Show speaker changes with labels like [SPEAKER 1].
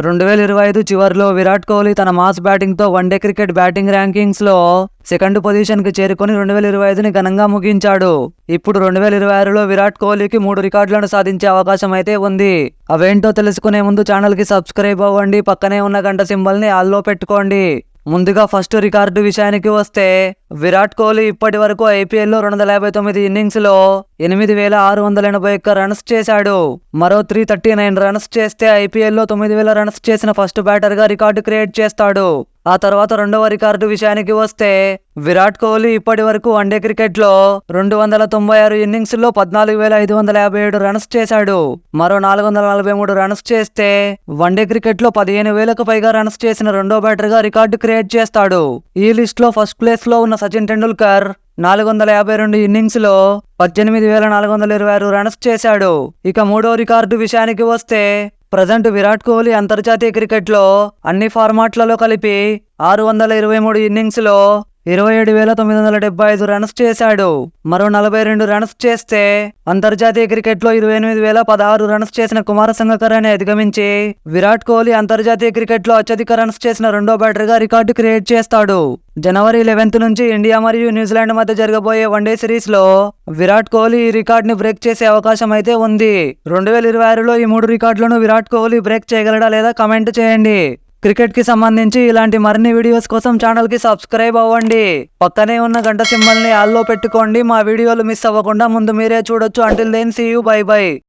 [SPEAKER 1] 2025 చివర్లో విరాట్ కోహ్లీ తన మాస్ బ్యాటింగ్తో వన్డే క్రికెట్ బ్యాటింగ్ ర్యాంకింగ్స్లో సెకండ్ పొజిషన్కి చేరుకొని 2025ని ఘనంగా ముగించాడు. ఇప్పుడు 2026లో విరాట్ కోహ్లీకి 3 రికార్డులను సాధించే అవకాశం అయితే ఉంది. అవేంటో తెలుసుకునే ముందు ఛానల్కి సబ్స్క్రైబ్ అవ్వండి, పక్కనే ఉన్న గంట సింబల్ని ఆల్లో పెట్టుకోండి. ముందుగా ఫస్ట్ రికార్డు విషయానికి వస్తే, విరాట్ కోహ్లీ ఇప్పటి వరకు ఐపీఎల్లో 259 ఇన్నింగ్స్లో 8,681 రన్స్ చేశాడు. మరో 339 రన్స్ చేస్తే ఐపీఎల్లో 9,000 రన్స్ చేసిన ఫస్ట్ బ్యాటర్గా రికార్డు క్రియేట్ చేస్తాడు. ఆ తర్వాత రెండవ రికార్డు విషయానికి వస్తే, విరాట్ కోహ్లీ ఇప్పటి వరకు వన్డే క్రికెట్లో 296 ఇన్నింగ్స్లో 14,557 రన్స్ చేశాడు. మరో 443 రన్స్ చేస్తే వన్డే క్రికెట్లో 15,000కు పైగా రన్స్ చేసిన రెండో బ్యాటర్గా రికార్డు క్రియేట్ చేస్తాడు. ఈ లిస్ట్లో ఫస్ట్ ప్లేస్లో ఉన్న సచిన్ టెండూల్కర్ 452 ఇన్నింగ్స్లో 18,426 రన్స్ చేశాడు. ఇక మూడో రికార్డు విషయానికి వస్తే, ప్రజెంట్ విరాట్ కోహ్లీ అంతర్జాతీయ క్రికెట్లో అన్ని ఫార్మాట్లలో కలిపి 623 ఇన్నింగ్స్లో 27,975 రన్స్ చేశాడు. మరో 42 రన్స్ చేస్తే అంతర్జాతీయ క్రికెట్లో 28,016 రన్స్ చేసిన కుమార సంగకారాన్ని అధిగమించి విరాట్ కోహ్లీ అంతర్జాతీయ క్రికెట్లో అత్యధిక రన్స్ చేసిన రెండో బ్యాటర్గా రికార్డు క్రియేట్ చేస్తాడు. జనవరి 11 నుంచి ఇండియా మరియు న్యూజిలాండ్ మధ్య జరగబోయే వన్డే సిరీస్లో విరాట్ కోహ్లీ ఈ రికార్డుని బ్రేక్ చేసే అవకాశం అయితే ఉంది. 2026లో ఈ 3 రికార్డులను విరాట్ కోహ్లీ బ్రేక్ చేయగలడా లేదా కామెంట్ చేయండి. క్రికెట్ కి సంబంధించి ఇలాంటి మరిన్ని వీడియోస్ కోసం ఛానల్ కి సబ్స్క్రైబ్ అవ్వండి, పక్కనే ఉన్న గంట సింబల్ ని ఆల్లో పెట్టుకోండి. మా వీడియోలు మిస్ అవ్వకుండా ముందు మీరే చూడొచ్చు. Until then see you, bye by.